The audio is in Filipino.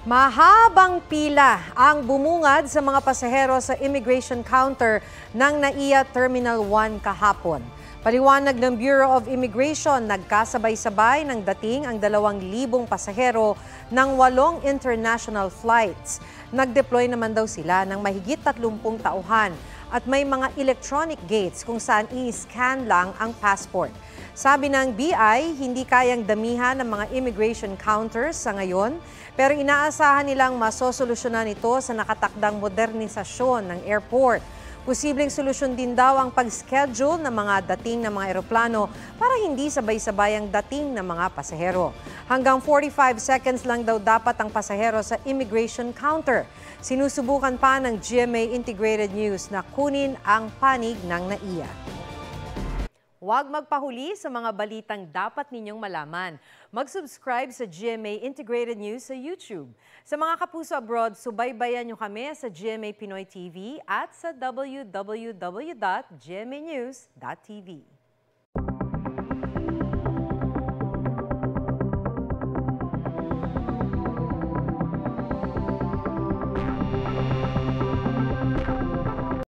Mahabang pila ang bumungad sa mga pasahero sa immigration counter ng NAIA Terminal 1 kahapon. Paliwanag ng Bureau of Immigration, nagkasabay-sabay ng dating ang 2,000 pasahero ng 8 international flights. Nag-deploy naman daw sila ng mahigit 30 tauhan at may mga electronic gates kung saan i-scan lang ang passport. Sabi ng BI, hindi kayang damihan ng mga immigration counters sa ngayon, pero inaasahan nilang masosolusyonan ito sa nakatakdang modernisasyon ng airport. Posibleng solusyon din daw ang pag-schedule ng mga dating ng mga eroplano para hindi sabay-sabay ang dating ng mga pasahero. Hanggang 45 seconds lang daw dapat ang pasahero sa immigration counter. Sinusubukan pa ng GMA Integrated News na kunin ang panig ng NAIA. Huwag magpahuli sa mga balitang dapat ninyong malaman. Mag-subscribe sa GMA Integrated News sa YouTube. Sa mga kapuso abroad, subaybayan nyo kami sa GMA Pinoy TV at sa www.gmanews.tv.